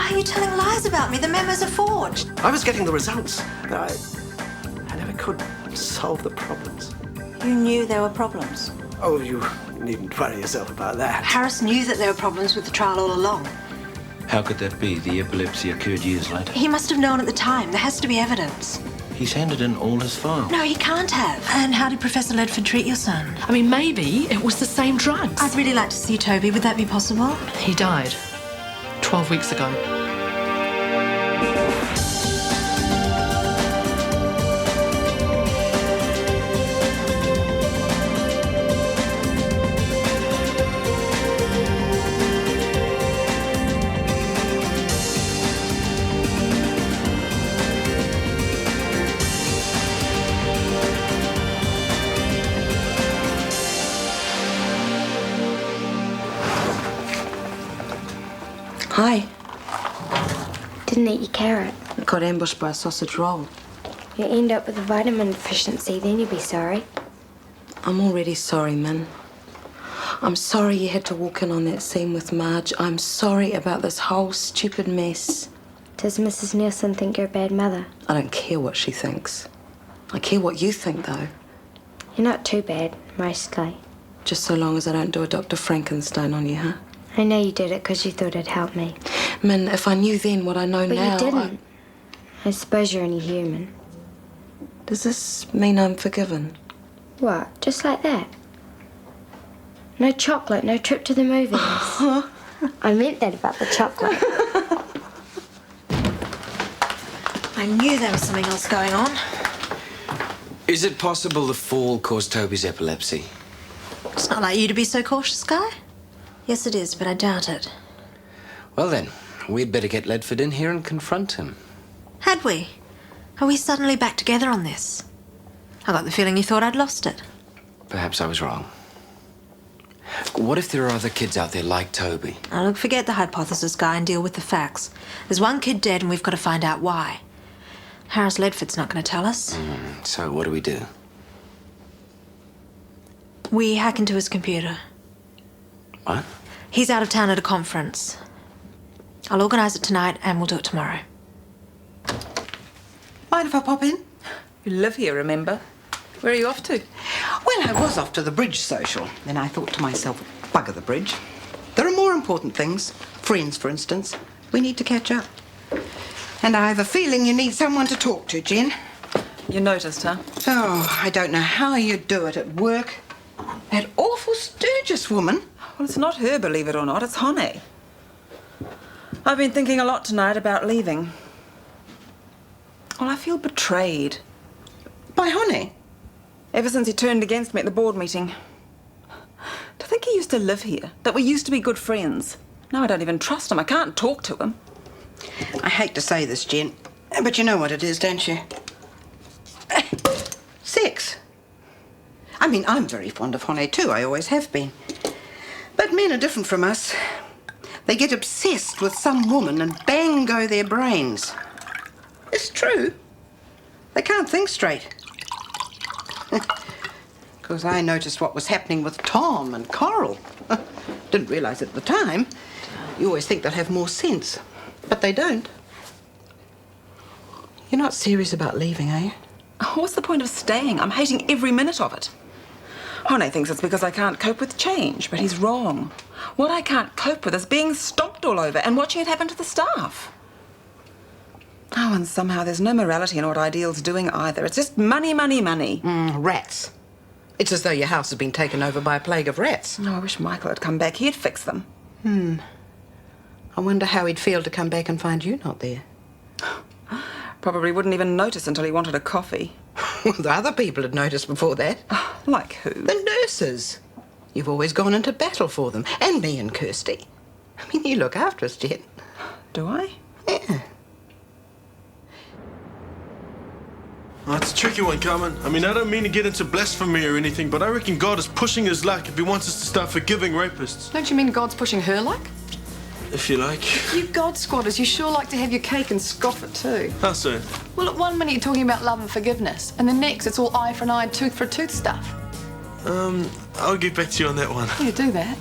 Why are you telling lies about me? The memos are forged. I was getting the results. I never could solve the problems. You knew there were problems. Oh, you needn't worry yourself about that. Harris knew that there were problems with the trial all along. How could that be? The epilepsy occurred years later. He must have known at the time. There has to be evidence. He's handed in all his files. No, he can't have. And how did Professor Ledford treat your son? I mean, maybe it was the same drugs. I'd really like to see Toby. Would that be possible? He died 12 weeks ago. Hi. Didn't eat your carrot. Got ambushed by a sausage roll. You end up with a vitamin deficiency, then you'll be sorry. I'm already sorry, Min. I'm sorry you had to walk in on that scene with Marge. I'm sorry about this whole stupid mess. Does Mrs. Nielsen think you're a bad mother? I don't care what she thinks. I care what you think, though. You're not too bad, mostly. Just so long as I don't do a Dr. Frankenstein on you, huh? I know you did it because you thought it'd help me. Min, if I knew then what I know now... But you didn't. I suppose you're only human. Does this mean I'm forgiven? What? Just like that? No chocolate, no trip to the movies. I meant that about the chocolate. I knew there was something else going on. Is it possible the fall caused Toby's epilepsy? It's not like you to be so cautious, Guy. Yes, it is, but I doubt it. Well then, we'd better get Ledford in here and confront him. Had we? Are we suddenly back together on this? I got the feeling you thought I'd lost it. Perhaps I was wrong. What if there are other kids out there like Toby? Now, look, forget the hypothesis, Guy, and deal with the facts. There's one kid dead, and we've got to find out why. Harris Ledford's not going to tell us. So what do we do? We hack into his computer. What? He's out of town at a conference. I'll organise it tonight, and we'll do it tomorrow. Mind if I pop in? You live here, remember? Where are you off to? Well, I was off to the bridge social. Then I thought to myself, bugger the bridge. There are more important things. Friends, for instance. We need to catch up. And I have a feeling you need someone to talk to, Jen. You noticed, huh? Oh, I don't know how you do it at work. That awful Sturgis woman. Well, it's not her, believe it or not. It's Honey. I've been thinking a lot tonight about leaving. Well, I feel betrayed. By Honey? Ever since he turned against me at the board meeting. To think he used to live here, that we used to be good friends. Now I don't even trust him. I can't talk to him. I hate to say this, Jen, but you know what it is, don't you? Sex. I mean, I'm very fond of Honey too. I always have been. But men are different from us. They get obsessed with some woman and bang go their brains. It's true. They can't think straight. Because I noticed what was happening with Tom and Coral. Didn't realise at the time. You always think they'll have more sense. But they don't. You're not serious about leaving, are you? What's the point of staying? I'm hating every minute of it. Honey thinks it's because I can't cope with change, but he's wrong. What I can't cope with is being stomped all over and watching it happen to the staff. Oh, and somehow there's no morality in what Ideal's doing either. It's just money, money, money. Rats. It's as though your house has been taken over by a plague of rats. Oh, I wish Michael had come back. He'd fix them. I wonder how he'd feel to come back and find you not there. Probably wouldn't even notice until he wanted a coffee. Well, the other people had noticed before that. Like who? The nurses. You've always gone into battle for them. And me and Kirsty. I mean, you look after us, Jen. Do I? Yeah. Oh, it's a tricky one, Carmen. I mean, I don't mean to get into blasphemy or anything, but I reckon God is pushing his luck if he wants us to start forgiving rapists. Don't you mean God's pushing her luck? If you like. You God squatters, you sure like to have your cake and scoff it too. How so? Well, at one minute you're talking about love and forgiveness, and the next it's all eye for an eye, tooth for a tooth stuff. I'll get back to you on that one. Yeah, do that.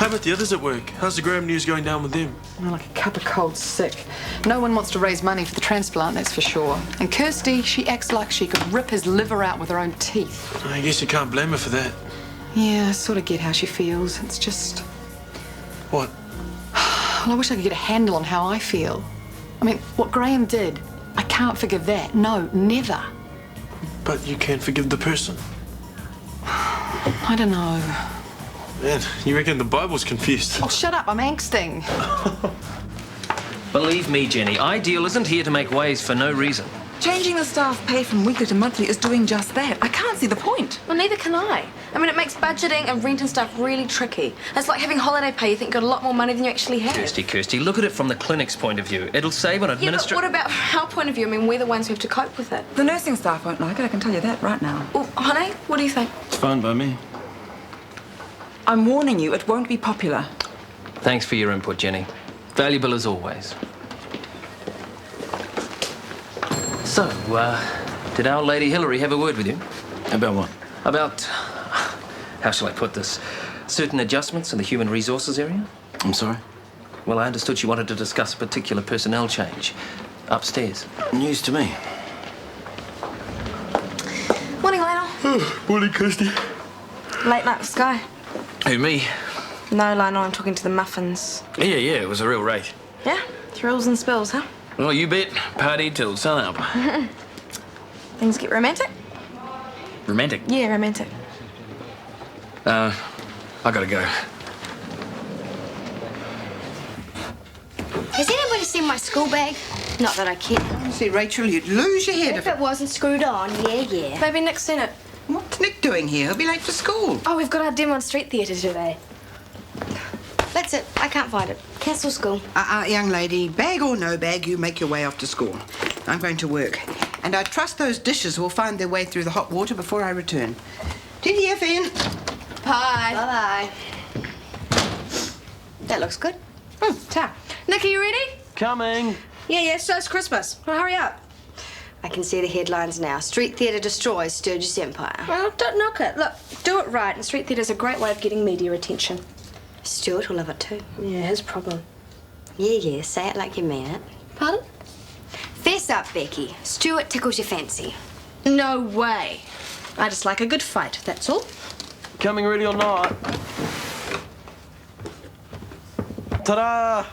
How about the others at work? How's the Graham news going down with them? I'm like a cup of cold sick. No one wants to raise money for the transplant, that's for sure. And Kirsty, she acts like she could rip his liver out with her own teeth. I guess you can't blame her for that. Yeah, I sort of get how she feels. It's just... What? Well, I wish I could get a handle on how I feel. I mean, what Graham did, I can't forgive that. No, never. But you can forgive the person. I don't know. Man, you reckon the Bible's confused? Oh, shut up, I'm angsting. Believe me, Jenny, Ideal isn't here to make waves for no reason. Changing the staff pay from weekly to monthly is doing just that. I can't see the point. Well, neither can I. I mean, it makes budgeting and rent and stuff really tricky. It's like having holiday pay. You think you've got a lot more money than you actually have. Kirsty, look at it from the clinic's point of view. It'll save on Yeah, but administration. what about from our point of view? I mean, we're the ones who have to cope with it. The nursing staff won't like it, I can tell you that right now. Well, honey, what do you think? It's fine by me. I'm warning you, it won't be popular. Thanks for your input, Jenny. Valuable as always. So, did our Lady Hillary have a word with you? About what? About, how shall I put this, certain adjustments in the human resources area? I'm sorry? Well, I understood she wanted to discuss a particular personnel change. Upstairs. News to me. Morning, Lionel. Morning, Kirsty. Late night with Sky. Who, me? No, Lionel, I'm talking to the muffins. Yeah, it was a real rate. Yeah? Thrills and spills, huh? Well, you bet. Party till sun up. Things get romantic? Romantic? Yeah, romantic. I gotta go. Has anybody seen my school bag? Not that I care. See, Rachel, you'd lose your head If it wasn't screwed on, yeah. Maybe Nick's seen it. What's Nick doing here? He'll be late for school. Oh, we've got our demo on street theatre today. That's it. I can't find it. Cancel school. Young lady, bag or no bag, you make your way off to school. I'm going to work. And I trust those dishes will find their way through the hot water before I return. TDFN. Bye. Bye-bye. That looks good. Ta. Nick, are you ready? Coming. Yeah, so it's Christmas. Well, hurry up. I can see the headlines now. Street theatre destroys Sturgis Empire. Well, don't knock it. Look, do it right, and street theatre's a great way of getting media attention. Stuart will love it too. Yeah, his problem. Yeah, say it like you mean it. Pardon? Fess up, Becky. Stuart tickles your fancy. No way. I just like a good fight, that's all. Coming ready or not? Ta-da!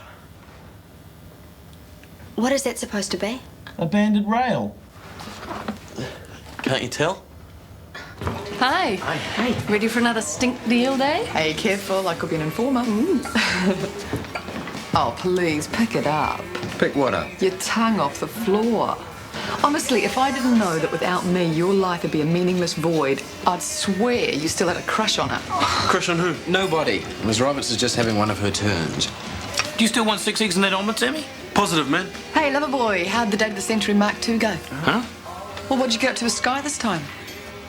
What is that supposed to be? A banded rail. Can't you tell? Hi. Hey, ready for another stink deal day? Hey, careful, I could be an informer. Oh, please, pick it up. Pick what up? Your tongue off the floor. Honestly, if I didn't know that without me your life would be a meaningless void, I'd swear you still had a crush on her. Crush on who? Nobody. Miss Roberts is just having one of her turns. Do you still want 6 eggs in that omelette, Sammy? Positive, man. Hey, lover boy, how'd the Date of the Century Mark II go? Huh? Well, what'd you get up to with Sky this time?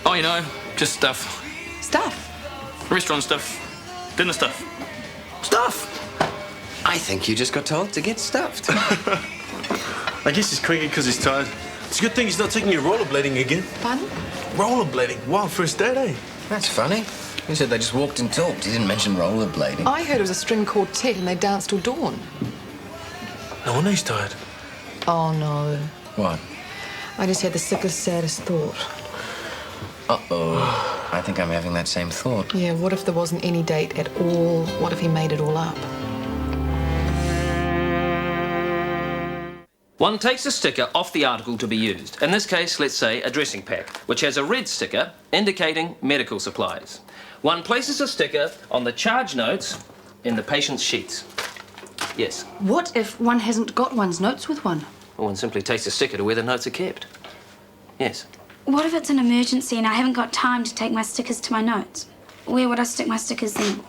Oh, you know, just stuff. Stuff. Restaurant stuff. Dinner stuff. Stuff! I think you just got told to get stuffed. I guess he's cranky because he's tired. It's a good thing he's not taking you rollerblading again. Pardon? Rollerblading? Wow, first date, eh? That's funny. He said they just walked and talked. He didn't mention rollerblading. I heard it was a string quartet and they danced till dawn. No wonder he's tired. Oh, no. What? I just had the sickest, saddest thought. Uh-oh. I think I'm having that same thought. Yeah, what if there wasn't any date at all? What if he made it all up? One takes a sticker off the article to be used. In this case, let's say a dressing pack, which has a red sticker indicating medical supplies. One places a sticker on the charge notes in the patient's sheets. Yes. What if one hasn't got one's notes with one? Or one simply takes a sticker to where the notes are kept. Yes. What if it's an emergency and I haven't got time to take my stickers to my notes? Where would I stick my stickers then?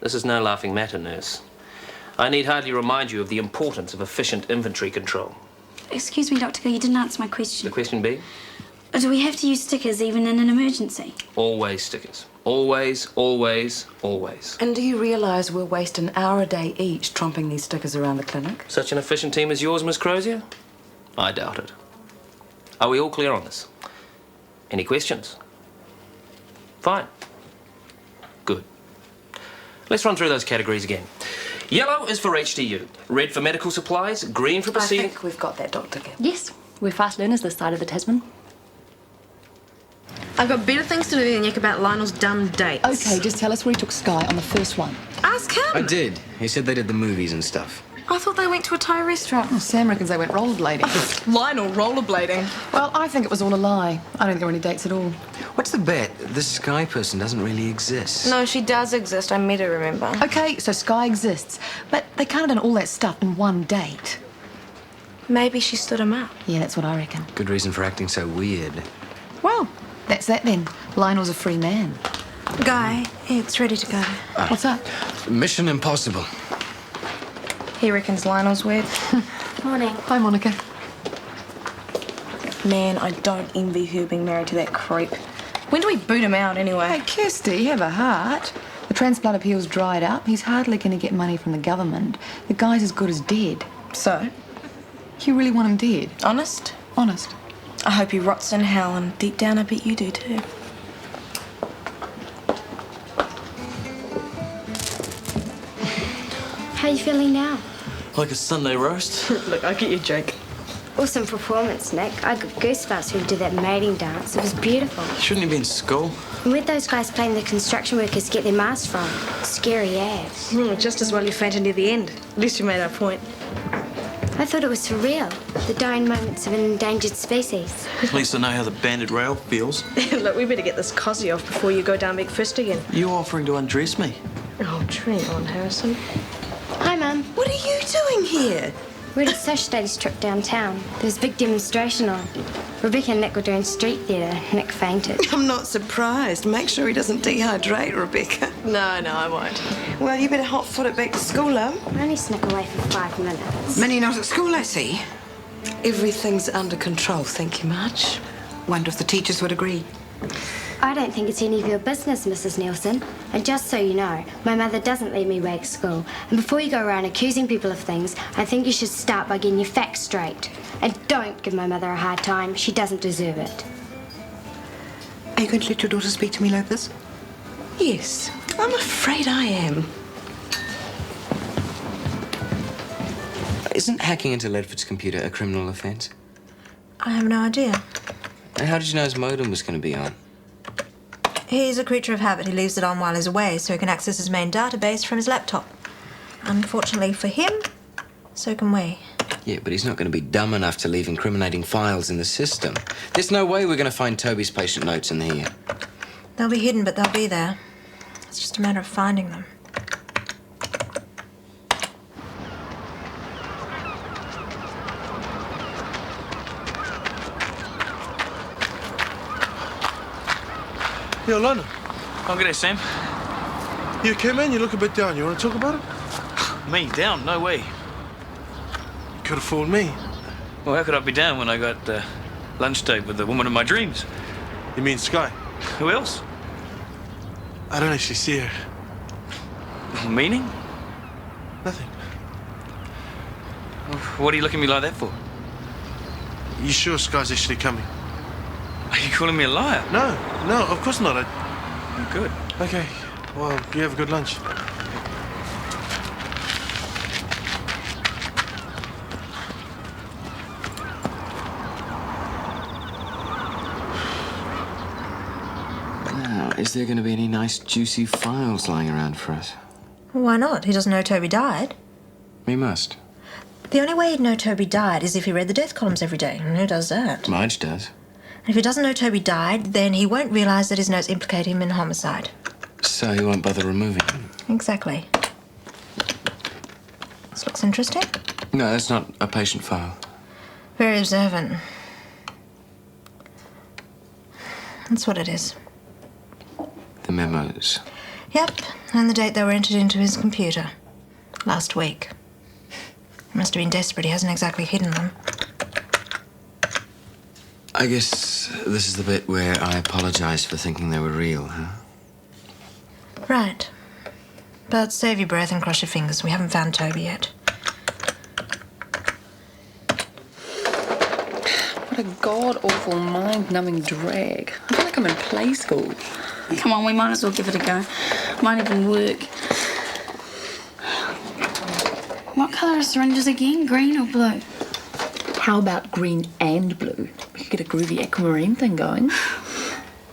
This is no laughing matter, nurse. I need hardly remind you of the importance of efficient inventory control. Excuse me, Dr. Gill, you didn't answer my question. The question being? Do we have to use stickers even in an emergency? Always stickers. Always, always, always. And do you realise we'll waste an hour a day each tromping these stickers around the clinic? Such an efficient team as yours, Miss Crozier? I doubt it. Are we all clear on this? Any questions? Fine. Good. Let's run through those categories again. Yellow is for HTU, red for medical supplies, green for I proceeding... think we've got that, Dr. Gibb. Yes, we're fast learners this side of the Tasman. I've got better things to do than yak about Lionel's dumb dates. Okay, just tell us where he took Sky on the first one. Ask him. I did. He said they did the movies and stuff. I thought they went to a Thai restaurant. Oh, Sam reckons they went rollerblading. Lionel rollerblading. Well, I think it was all a lie. I don't think there were any dates at all. What's the bet? This Sky person doesn't really exist. No, she does exist. I met her, remember? Okay, so Sky exists, but they can't have done all that stuff in one date. Maybe she stood him up. Yeah, that's what I reckon. Good reason for acting so weird. Well, that's that then. Lionel's a free man. Guy, it's ready to go. What's up? Mission impossible. He reckons Lionel's weird. Morning. Hi, Monica. Man, I don't envy her being married to that creep. When do we boot him out, anyway? Hey, Kirsty, have a heart. The transplant appeal's dried up. He's hardly going to get money from the government. The guy's as good as dead. So? You really want him dead? Honest? Honest. I hope he rots in hell, and deep down I bet you do too. How you feeling now? Like a Sunday roast. Look, I get your joke. Awesome performance, Nick. I got goosebumps when you did that mating dance. It was beautiful. Shouldn't he be in school? And where'd those guys playing the construction workers get their masks from? Scary as. Just as well you fainted near the end. At least you made our point. I thought it was for real. The dying moments of an endangered species. At least I know how the banded rail feels. Look, we better get this cosy off before you go down big fist again. You offering to undress me? Oh, train on, Harrison. Hi, Mum. What are you doing here? We're at a social studies trip downtown. There's a big demonstration on. Rebecca and Nick were doing street theatre. Nick fainted. I'm not surprised. Make sure he doesn't dehydrate, Rebecca. No, I won't. Well, you better hot foot it back to school, love. I only snuck away for 5 minutes. Minnie not at school, I see. Everything's under control, thank you, Marge. Wonder if the teachers would agree. I don't think it's any of your business, Mrs. Nielsen. And just so you know, my mother doesn't let me wag school. And before you go around accusing people of things, I think you should start by getting your facts straight. And don't give my mother a hard time. She doesn't deserve it. Are you going to let your daughter speak to me like this? Yes, I'm afraid I am. Isn't hacking into Ledford's computer a criminal offence? I have no idea. And how did you know his modem was going to be on? He's a creature of habit. He leaves it on while he's away so he can access his main database from his laptop. Unfortunately for him, so can we. Yeah, but he's not going to be dumb enough to leave incriminating files in the system. There's no way we're going to find Toby's patient notes in here. They'll be hidden, but they'll be there. It's just a matter of finding them. Yo, Lionel. Oh, g'day, Sam. You okay, man? You look a bit down. You want to talk about it? Me? Down? No way. You could have fooled me. Well, how could I be down when I got lunch date with the woman of my dreams? You mean Sky? Who else? I don't actually see her. Meaning? Nothing. What are you looking at me like that for? You sure Sky's actually coming? Are you calling me a liar? No, of course not. Good. Okay, well, you have a good lunch. Now, is there going to be any nice, juicy files lying around for us? Why not? He doesn't know Toby died. We must. The only way he'd know Toby died is if he read the death columns every day. And who does that? Marge does. And if he doesn't know Toby died, then he won't realise that his notes implicate him in homicide. So he won't bother removing them? Exactly. This looks interesting. No, that's not a patient file. Very observant. That's what it is. The memos. Yep, and the date they were entered into his computer. Last week. He must have been desperate. He hasn't exactly hidden them. I guess this is the bit where I apologise for thinking they were real, huh? Right. But save your breath and cross your fingers. We haven't found Toby yet. What a god-awful, mind-numbing drag. I feel like I'm in play school. Come on, we might as well give it a go. Might even work. What colour are syringes again? Green or blue? How about green and blue? We could get a groovy aquamarine thing going.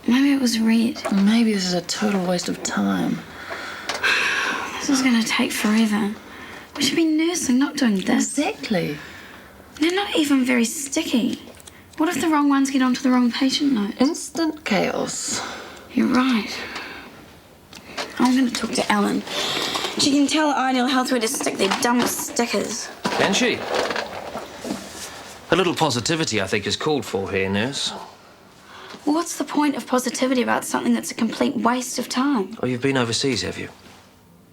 Maybe it was red. Maybe this is a total waste of time. This is going to take forever. We should be nursing, not doing this. Exactly. They're not even very sticky. What if the wrong ones get onto the wrong patient note? Instant chaos. You're right. I'm going to talk to Ellen. She can tell Ideal Health where to stick their dumb stickers. Can she? A little positivity, I think, is called for here, nurse. Well, what's the point of positivity about something that's a complete waste of time? Oh, you've been overseas, have you?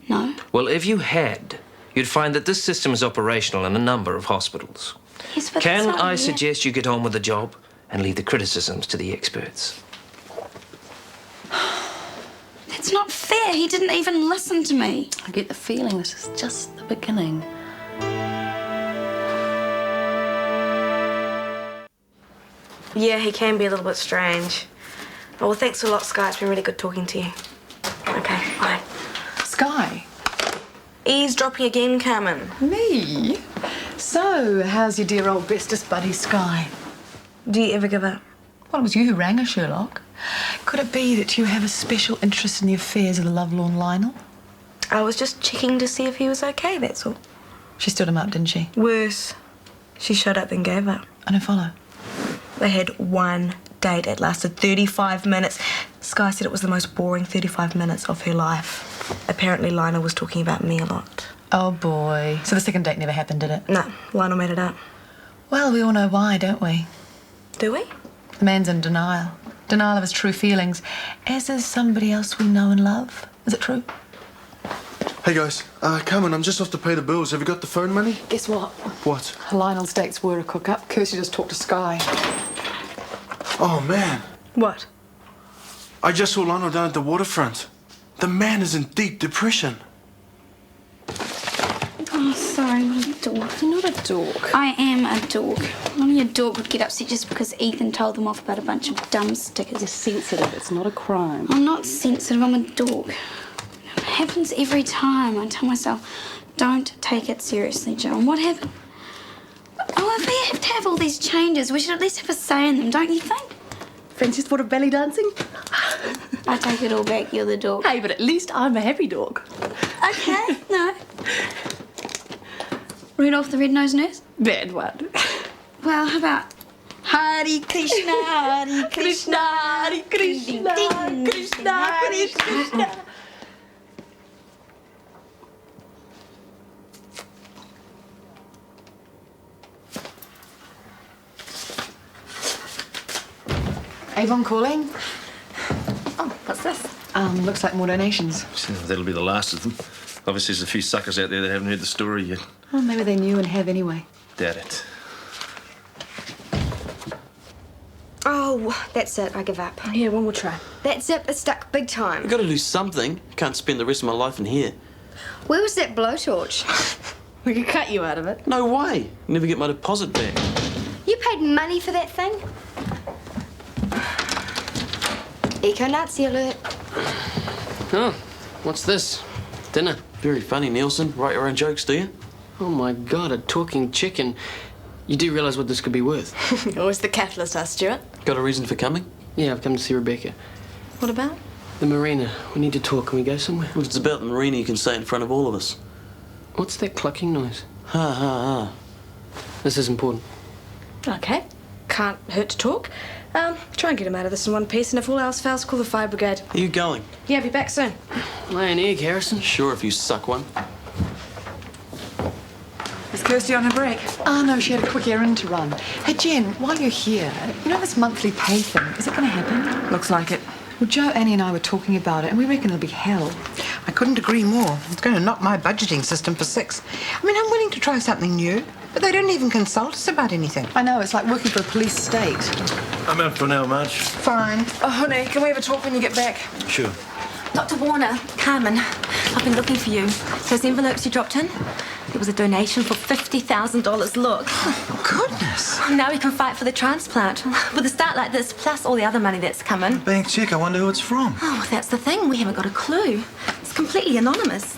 No. Well, if you had, you'd find that this system is operational in a number of hospitals. Yes, but Can that's not I yet. suggest you get on with the job and leave the criticisms to the experts? That's not fair. He didn't even listen to me. I get the feeling this is just the beginning. Yeah, he can be a little bit strange. Oh, well, thanks a lot, Sky. It's been really good talking to you. Okay, bye. Sky? Eavesdropping again, Carmen. Me? So, how's your dear old bestest buddy, Sky? Do you ever give up? Well, it was you who rang her, Sherlock. Could it be that you have a special interest in the affairs of the lovelorn Lionel? I was just checking to see if he was okay, that's all. She stood him up, didn't she? Worse. She showed up and gave up. I don't follow. They had one date. It lasted 35 minutes. Sky said it was the most boring 35 minutes of her life. Apparently, Lionel was talking about me a lot. Oh, boy. So the second date never happened, did it? No, Lionel made it up. Well, we all know why, don't we? Do we? The man's in denial. Denial of his true feelings, as is somebody else we know and love. Is it true? Hey guys, Carmen, I'm just off to pay the bills. Have you got the phone money? Guess what? What? Lionel's dates were a cook-up. Kirsty just talked to Sky. Oh man. What? I just saw Lionel down at the waterfront. The man is in deep depression. Oh, sorry, what a dork. You're not a dork. I am a dork. Only a dork would get upset just because Ethan told them off about a bunch of dumb stickers. You're sensitive. It's not a crime. I'm not sensitive, I'm a dork. It happens every time. I tell myself, don't take it seriously, Joe. And what happened? Oh, if we have to have all these changes, we should at least have a say in them, don't you think? Francis thought of belly dancing? I take it all back, you're the dork. Hey, but at least I'm a happy dog. Okay, no. Rudolph the Red-Nosed Nurse? Bad one. Well, how about Hare Krishna, Hare Krishna, Hare Krishna, Krishna, Hare Krishna. Avon calling. Oh, what's this? Looks like more donations. So that'll be the last of them. Obviously, there's a few suckers out there that haven't heard the story yet. Well, maybe they knew and have anyway. Doubt it. Oh, that's it. I give up. Yeah, one more try. That zip is stuck big time. I've got to do something. Can't spend the rest of my life in here. Where was that blowtorch? We could cut you out of it. No way. Never get my deposit back. You paid money for that thing? Eco-Nazi alert. Oh, what's this? Dinner. Very funny, Nielsen. Write your own jokes, do you? Oh my God, a talking chicken. You do realise what this could be worth? Always the capitalist, Stuart. Got a reason for coming? Yeah, I've come to see Rebecca. What about? The marina. We need to talk. Can we go somewhere? If it's about the marina, you can say it in front of all of us. What's that clucking noise? Ha ha ha. This is important. Okay. Can't hurt to talk. Try and get him out of this in one piece, and if all else fails, call the fire brigade. Are you going? Yeah, be back soon. Lay an egg, Harrison. Sure, if you suck one. Is Kirsty on her break? Oh, no, she had a quick errand to run. Hey, Jen, while you're here, you know this monthly pay thing? Is it going to happen? Looks like it. Well, Joe, Annie and I were talking about it, and we reckon it'll be hell. I couldn't agree more. It's going to knock my budgeting system for six. I mean, I'm willing to try something new, but they don't even consult us about anything. I know, it's like working for a police state. I'm out for now, Marge. Fine. Oh, honey, can we have a talk when you get back? Sure. Dr. Warner, Carmen, I've been looking for you. Those envelopes you dropped in, it was a donation for $50,000. Look. Oh, goodness. Now we can fight for the transplant. With a start like this, plus all the other money that's coming. Bank check, I wonder who it's from. Oh, that's the thing. We haven't got a clue. It's completely anonymous.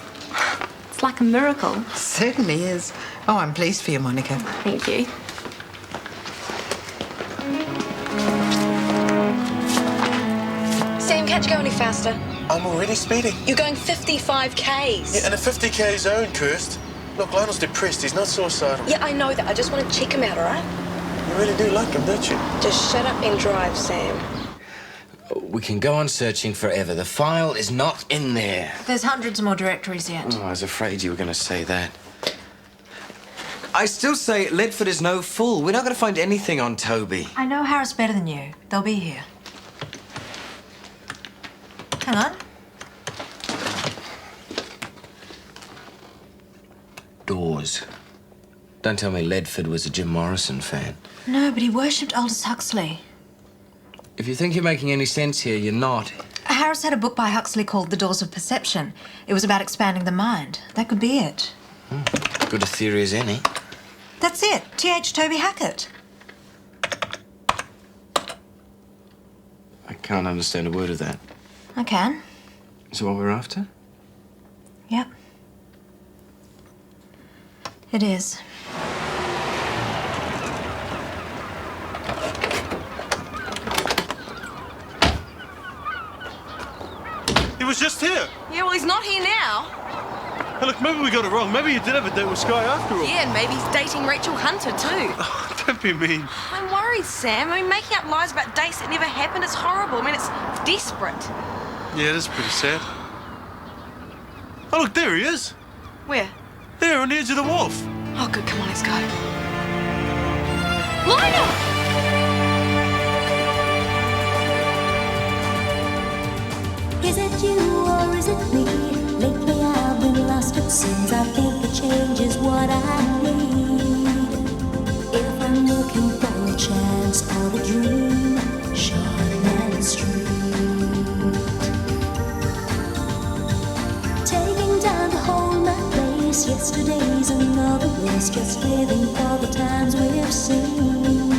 It's It's like a miracle. Certainly is. Oh, I'm pleased for you, Monica. Thank you. Sam, can't you go any faster? I'm already speeding. You're going 55 Ks. Yeah, in a 50k zone, Kirst. Look, Lionel's depressed. He's not suicidal. Yeah, I know that. I just want to check him out, all right? You really do like him, don't you? Just shut up and drive, Sam. We can go on searching forever. The file is not in there. There's hundreds more directories yet. Oh, I was afraid you were going to say that. I still say Ledford is no fool. We're not going to find anything on Toby. I know Harris better than you. They'll be here. Hang on. Doors. Don't tell me Ledford was a Jim Morrison fan. No, but he worshipped Aldous Huxley. If you think you're making any sense here, you're not. Harris had a book by Huxley called The Doors of Perception. It was about expanding the mind. That could be it. Good a theory as any. That's it. T.H. Toby Hackett. I can't understand a word of that. I can. Is that what we're after? Yep. It is. He was just here. Yeah, well, he's not here now. Hey, look, maybe we got it wrong. Maybe you did have a date with Sky after all. Yeah, and maybe he's dating Rachel Hunter, too. Don't be mean. I'm worried, Sam. I mean, making up lies about dates that never happened is horrible. I mean, it's desperate. Yeah, it is pretty sad. Oh, look, there he is. Where? There, on the edge of the wharf. Oh, good. Come on, let's go. Lionel! Is it you or is it me? Lately I've been lost, it seems. I think the change is what I need. If I'm looking for a chance or a dream, Shortland Street. Taking time to hold my place. Yesterday's another race, just living for the times we've seen.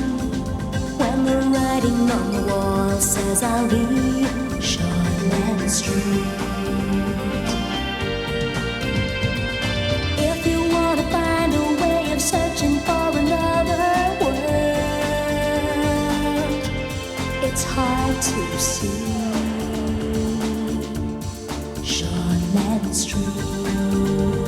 When the writing on the wall says I'll be Shortland Street. If you want to find a way of searching for another world, it's hard to see Shortland Street.